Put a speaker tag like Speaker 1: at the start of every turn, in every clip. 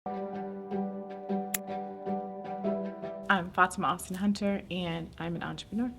Speaker 1: I'm Fatimah Austin Hunter, and I'm an entrepreneur.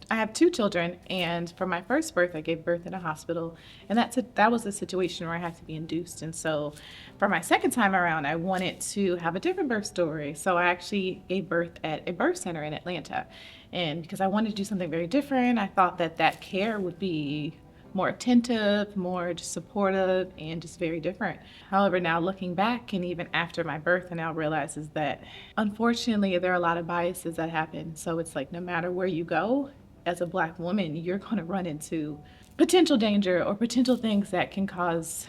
Speaker 1: I have two children, and for my first birth, I gave birth in a hospital, and that was a situation where I had to be induced. And so, for my second time around, I wanted to have a different birth story. So I actually gave birth at a birth center in Atlanta, and because I wanted to do something very different, I thought that care would be more attentive, more just supportive, and just very different. However, now looking back and even after my birth, I now realize is that unfortunately there are a lot of biases that happen. So it's like no matter where you go, as a Black woman, you're going to run into potential danger or potential things that can cause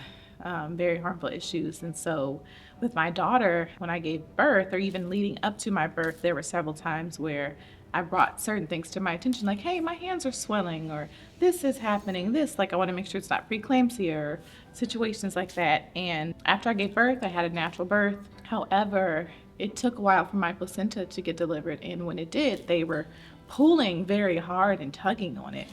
Speaker 1: very harmful issues. And so, with my daughter, when I gave birth, or even leading up to my birth, there were several times where I brought certain things to my attention, like, hey, my hands are swelling, or this is happening, like, I want to make sure it's not preeclampsia, or situations like that. And after I gave birth, I had a natural birth. However, it took a while for my placenta to get delivered. And when it did, they were pulling very hard and tugging on it.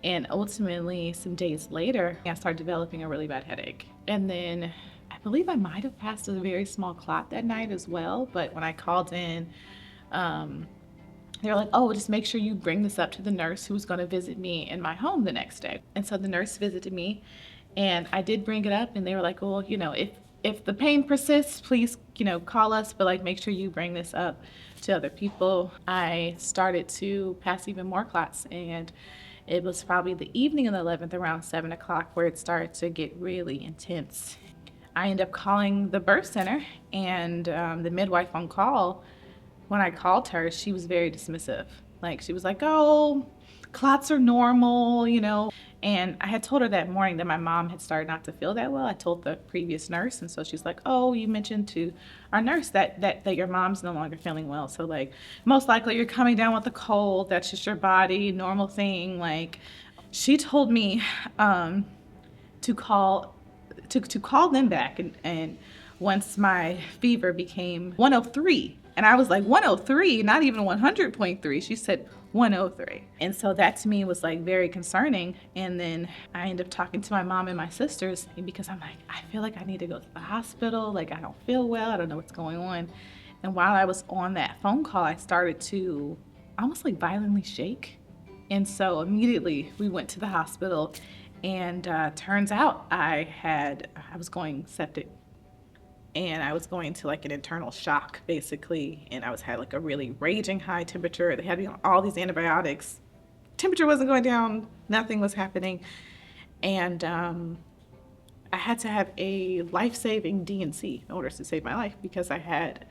Speaker 1: And ultimately, some days later, I started developing a really bad headache. And then I believe I might have passed a very small clot that night as well. But when I called in, they were like, oh, just make sure you bring this up to the nurse who was going to visit me in my home the next day. And so the nurse visited me, and I did bring it up, and they were like, well, if the pain persists, please, call us, but like make sure you bring this up to other people. I started to pass even more clots, and it was probably the evening of the 11th around 7 o'clock where it started to get really intense. I ended up calling the birth center, and the midwife on call, when I called her, she was very dismissive. Like, she was like, oh, clots are normal, And I had told her that morning that my mom had started not to feel that well. I told the previous nurse, and so she's like, oh, you mentioned to our nurse that your mom's no longer feeling well. So, like, most likely you're coming down with a cold. That's just your body, normal thing. Like, she told me to call them back, and once my fever became 103, and I was like, 103, not even 100.3. She said 103. And so that to me was like very concerning. And then I ended up talking to my mom and my sisters because I'm like, I feel like I need to go to the hospital. Like, I don't feel well. I don't know what's going on. And while I was on that phone call, I started to almost like violently shake. And so immediately we went to the hospital, and turns out I was going septic, and I was going to like an internal shock basically, and had like a really raging high temperature. They had me on all these antibiotics. Temperature wasn't going down, nothing was happening, and I had to have a life-saving D&C in order to save my life because I had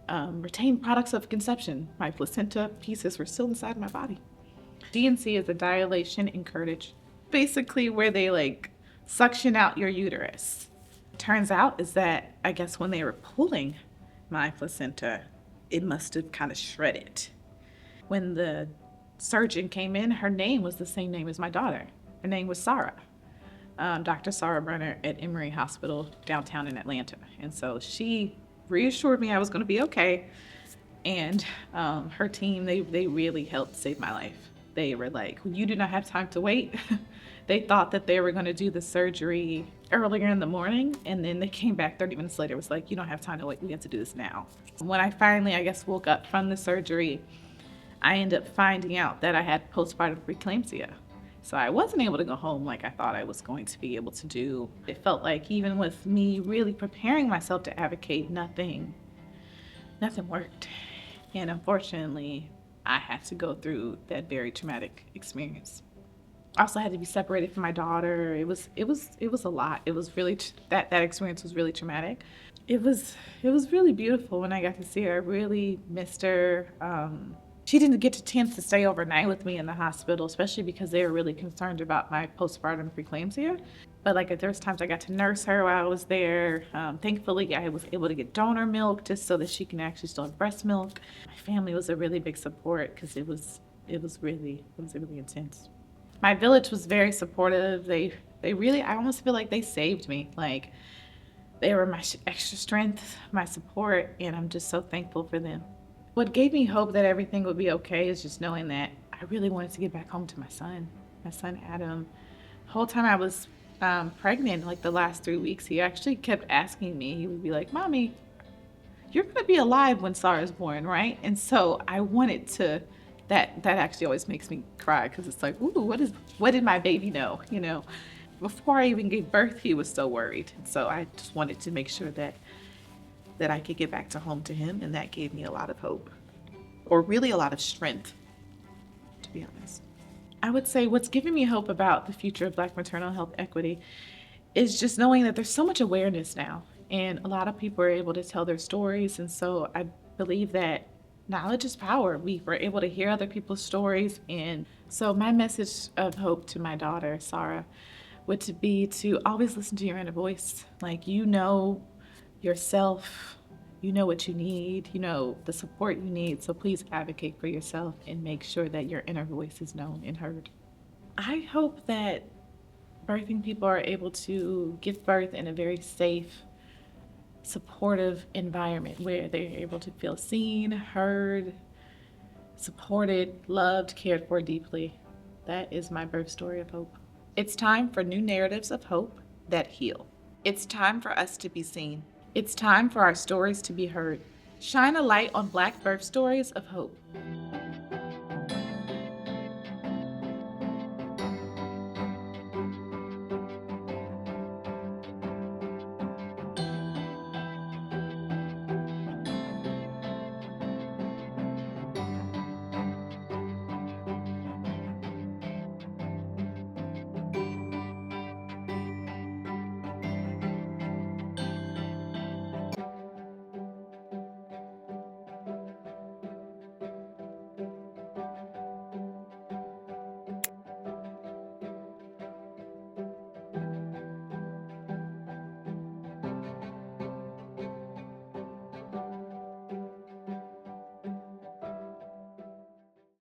Speaker 1: retained products of conception. My placenta pieces were still inside my body. D&C is a dilation and curtage, basically where they like suction out your uterus. Turns out is that I guess when they were pulling my placenta, it must have kind of shredded. When the surgeon came in, her name was the same name as my daughter. Her name was Sarah, Dr. Sarah Brenner at Emory Hospital downtown in Atlanta. And so she reassured me I was going to be okay. And her team, they really helped save my life. They were like, you do not have time to wait. They thought that they were going to do the surgery earlier in the morning, and then they came back 30 minutes later. It was like, you don't have time to wait. We have to do this now. When I finally, I guess, woke up from the surgery, I ended up finding out that I had postpartum preeclampsia. So I wasn't able to go home like I thought I was going to be able to do. It felt like even with me really preparing myself to advocate, nothing worked. And unfortunately, I had to go through that very traumatic experience. I also had to be separated from my daughter. It was a lot. It was really that experience was really traumatic. It was really beautiful when I got to see her. I really missed her. She didn't get a chance to stay overnight with me in the hospital, especially because they were really concerned about my postpartum preeclampsia. But like there was times I got to nurse her while I was there. Thankfully, I was able to get donor milk just so that she can actually still have breast milk. My family was a really big support because it was really intense. My village was very supportive. They really, I almost feel like they saved me. Like, they were my extra strength, my support, and I'm just so thankful for them. What gave me hope that everything would be okay is just knowing that I really wanted to get back home to my son Adam. The whole time I was pregnant, like the last 3 weeks, he actually kept asking me. He would be like, Mommy, you're going to be alive when Sarah's born, right? And so I wanted to, that actually always makes me cry because it's like, ooh, what did my baby know? You know, before I even gave birth, he was so worried. So I just wanted to make sure that I could get back to home to him, and that gave me a lot of hope, or really a lot of strength, to be honest. I would say what's giving me hope about the future of Black maternal health equity is just knowing that there's so much awareness now, and a lot of people are able to tell their stories. And so I believe that knowledge is power. We were able to hear other people's stories. And so my message of hope to my daughter, Sarah, would to be to always listen to your inner voice. Like, you know yourself, you know what you need, you know the support you need. So please advocate for yourself and make sure that your inner voice is known and heard. I hope that birthing people are able to give birth in a very safe, supportive environment where they're able to feel seen, heard, supported, loved, cared for deeply. That is my birth story of hope. It's time for new narratives of hope that heal. It's time for us to be seen. It's time for our stories to be heard. Shine a light on Black birth stories of hope.